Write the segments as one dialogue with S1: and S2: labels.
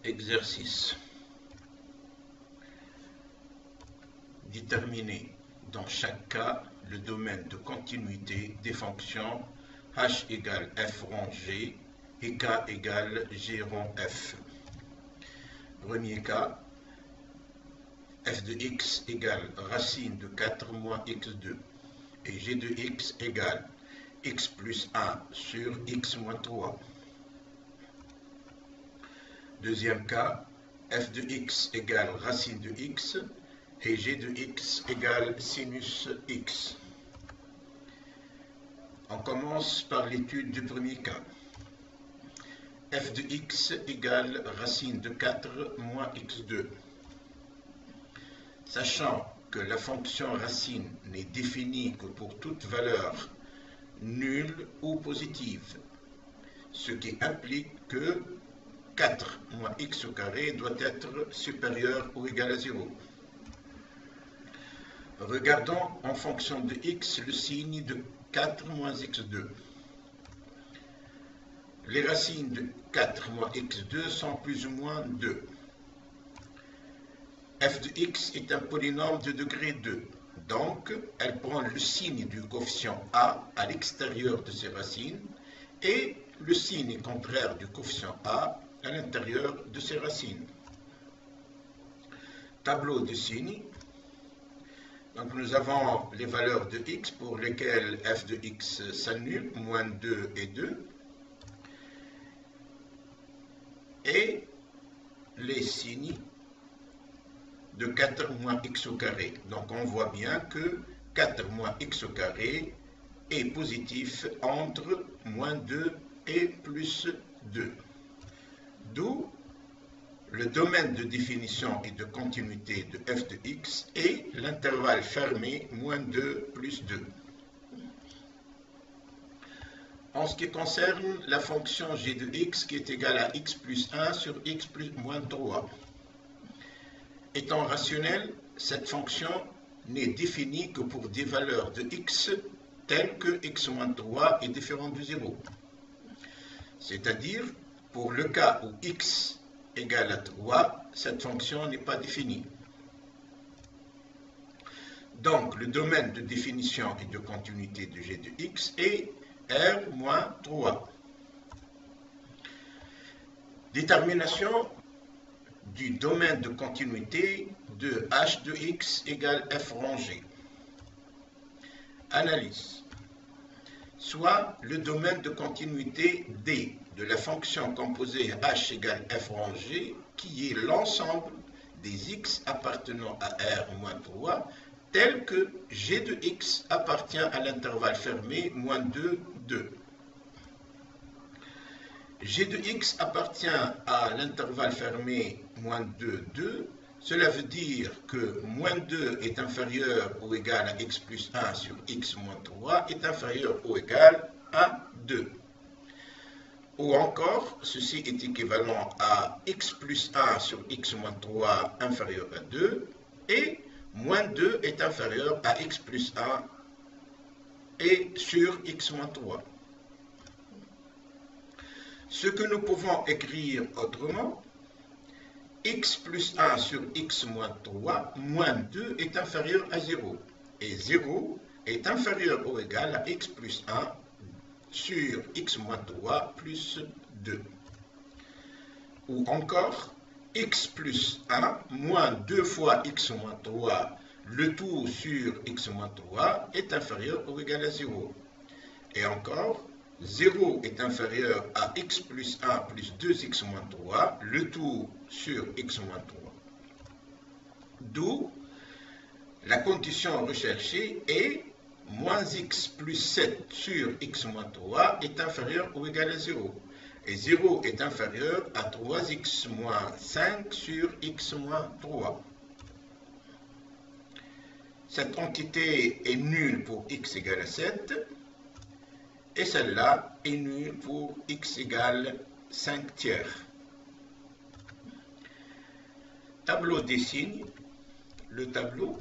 S1: Exercice. Déterminer dans chaque cas le domaine de continuité des fonctions h égale f rond g et k égale g rond f. Premier cas, f de x égale racine de 4 moins x2 et g de x égale x plus 1 sur x moins 3. Deuxième cas, f de x égale racine de x et g de x égale sinus x. On commence par l'étude du premier cas. F de x égale racine de 4 moins x2. Sachant que la fonction racine n'est définie que pour toute valeur nulle ou positive, ce qui implique que 4 moins x au carré doit être supérieur ou égal à 0. Regardons en fonction de x le signe de 4 moins x2. Les racines de 4 moins x2 sont plus ou moins 2. F de x est un polynôme de degré 2, donc elle prend le signe du coefficient a à l'extérieur de ses racines et le signe contraire du coefficient a à l'intérieur de ses racines. Tableau de signes. Donc nous avons les valeurs de x pour lesquelles f de x s'annule, moins 2 et 2. Et les signes de 4 moins x au carré. Donc on voit bien que 4 moins x au carré est positif entre moins 2 et plus 2. D'où le domaine de définition et de continuité de f de x est l'intervalle fermé moins 2 plus 2. En ce qui concerne la fonction g de x qui est égale à x plus 1 sur x plus moins 3. Étant rationnelle, cette fonction n'est définie que pour des valeurs de x telles que x moins 3 est différent de 0. C'est-à-dire, pour le cas où x égale à 3, cette fonction n'est pas définie. Donc, le domaine de définition et de continuité de g de x est R moins 3. Détermination du domaine de continuité de h de x égale f rond g. Analyse. Soit le domaine de continuité D de la fonction composée h égale f rond g, qui est l'ensemble des x appartenant à R moins 3, tel que g de x appartient à l'intervalle fermé moins 2, 2. G de x appartient à l'intervalle fermé moins 2, 2. Cela veut dire que moins 2 est inférieur ou égal à x plus 1 sur x moins 3 est inférieur ou égal à 2. Ou encore, ceci est équivalent à x plus 1 sur x moins 3 inférieur à 2 et moins 2 est inférieur à x plus 1 et sur x moins 3. Ce que nous pouvons écrire autrement, x plus 1 sur x moins 3 moins 2 est inférieur à 0. Et 0 est inférieur ou égal à x plus 1 sur x moins 3 plus 2. Ou encore, x plus 1 moins 2 fois x moins 3, le tout sur x moins 3 est inférieur ou égal à 0. Et encore, 0 est inférieur à x plus 1 plus 2x moins 3, le tout sur x moins 3. D'où la condition recherchée est moins x plus 7 sur x moins 3 est inférieur ou égal à 0. Et 0 est inférieur à 3x moins 5 sur x moins 3. Cette entité est nulle pour x égale à 7. Et celle-là est nulle pour x égale 5 tiers. Tableau des signes. Le tableau.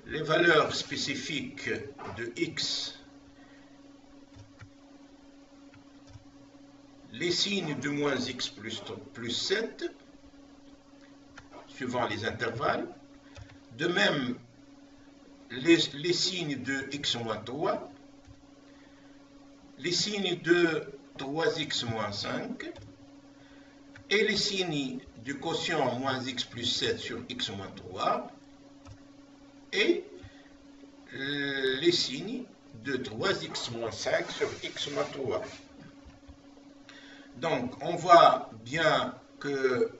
S1: Les valeurs spécifiques de x. les signes de moins x plus 7, suivant les intervalles. De même, les signes de x moins 3, les signes de 3x moins 5, et les signes du quotient moins x plus 7 sur x moins 3, et les signes de 3x moins 5 sur x moins 3. Donc, on voit bien que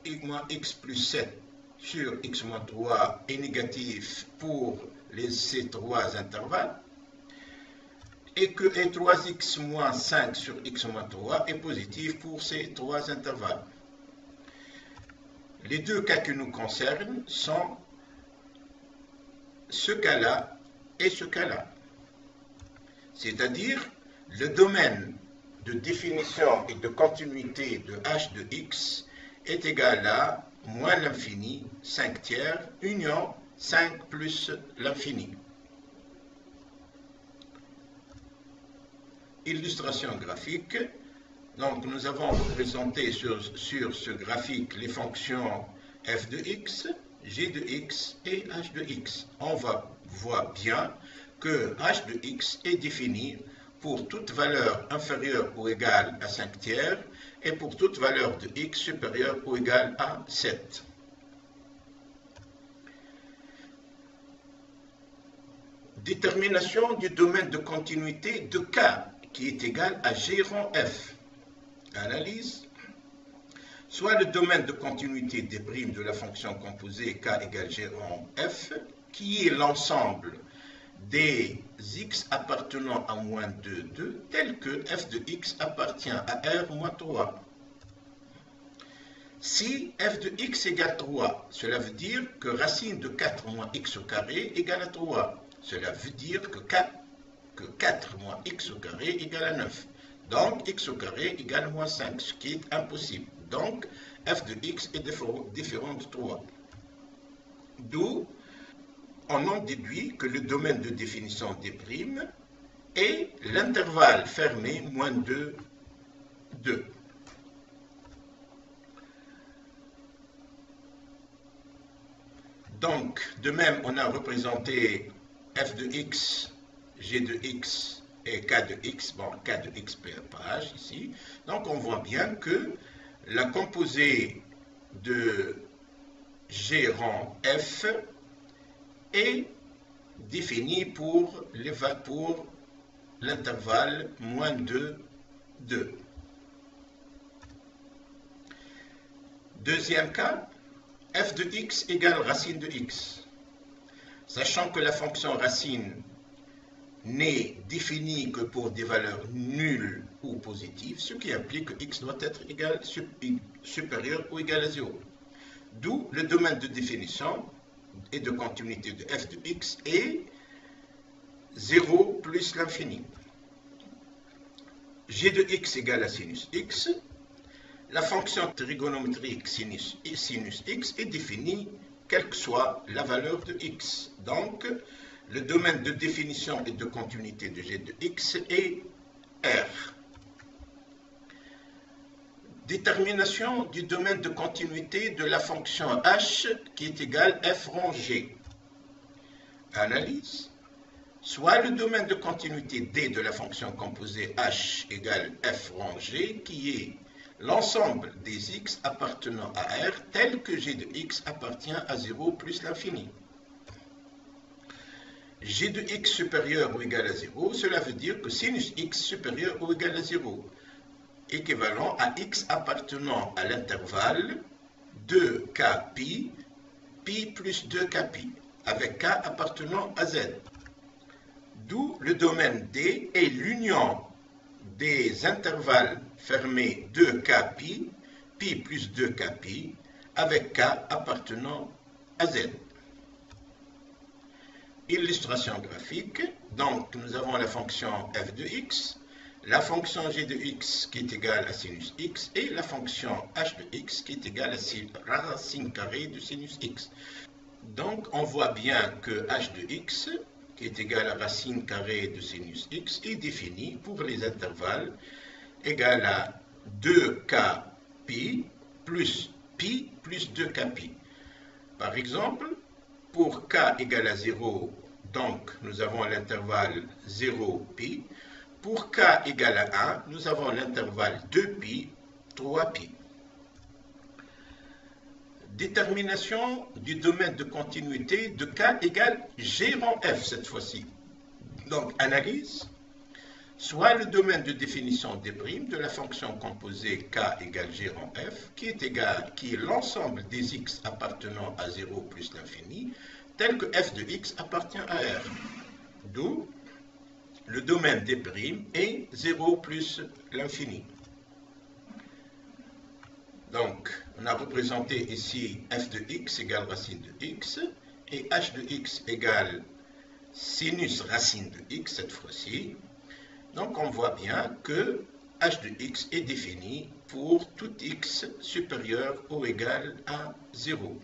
S1: x plus 7 sur x moins 3 est négatif pour ces trois intervalles, et que 3x moins 5 sur x moins 3 est positif pour ces trois intervalles. Les deux cas qui nous concernent sont ce cas-là et ce cas-là. C'est-à-dire le domaine de définition et de continuité de h de x est égal à moins l'infini, 5 tiers, union 5 plus l'infini. Illustration graphique. Donc nous avons représenté sur ce graphique les fonctions f de x, g de x et h de x. On voit bien que h de x est défini pour toute valeur inférieure ou égale à 5 tiers et pour toute valeur de x supérieure ou égale à 7. Détermination du domaine de continuité de k qui est égal à g rond f. Analyse. Soit le domaine de continuité des primes de la fonction composée k égale g rond f, qui est l'ensemble des x appartenant à moins 2, 2, tel que f de x appartient à r moins 3. Si f de x égale 3, cela veut dire que racine de 4 moins x au carré égale à 3. Cela veut dire que 4 moins x au carré égale à 9. Donc, x au carré égale moins 5, ce qui est impossible. Donc, f de x est différent de 3. D'où, on en déduit que le domaine de définition des primes est l'intervalle fermé moins 2, 2. Donc, de même, on a représenté f de x, g de x et k de x, bon, k de x par h ici. Donc, on voit bien que la composée de g rond f est définie pour l'intervalle moins 2, 2. Deuxième cas, f de x égale racine de x. Sachant que la fonction racine n'est définie que pour des valeurs nulles ou positives, ce qui implique que x doit être supérieur ou égal à 0. D'où le domaine de définition et de continuité de f de x est 0 plus l'infini. G de x égale à sinus x. La fonction trigonométrique sinus x est définie quelle que soit la valeur de x. Donc, le domaine de définition et de continuité de g de x est R. Détermination du domaine de continuité de la fonction h qui est égale f rond g. Analyse. Soit le domaine de continuité d de la fonction composée h égale f rond g qui est l'ensemble des x appartenant à R tel que g de x appartient à 0 plus l'infini. G de x supérieur ou égal à 0, cela veut dire que sinus x supérieur ou égal à 0, équivalent à x appartenant à l'intervalle 2k pi, pi plus 2k pi, avec k appartenant à z. D'où le domaine D est l'union des intervalles fermés 2k pi, pi plus 2k pi, avec k appartenant à z. Illustration graphique. Donc, nous avons la fonction f de x, la fonction g de x qui est égale à sinus x et la fonction h de x qui est égale à racine carrée de sinus x. Donc, on voit bien que h de x qui est égal à racine carrée de sinus x est défini pour les intervalles égal à 2k pi plus 2k pi. Par exemple, pour k égale à 0, donc nous avons l'intervalle 0 pi. Pour k égale à 1, nous avons l'intervalle 2 pi, 3 pi. Détermination du domaine de continuité de k égale g rang f cette fois-ci. Donc, analyse. Soit le domaine de définition des primes de la fonction composée k égale g rang f, qui est l'ensemble des x appartenant à 0 plus l'infini, tel que f de x appartient à R. D'où le domaine des primes est 0 plus l'infini. Donc, on a représenté ici f de x égale racine de x, et h de x égale sinus racine de x cette fois-ci. Donc, on voit bien que h de x est défini pour tout x supérieur ou égal à 0.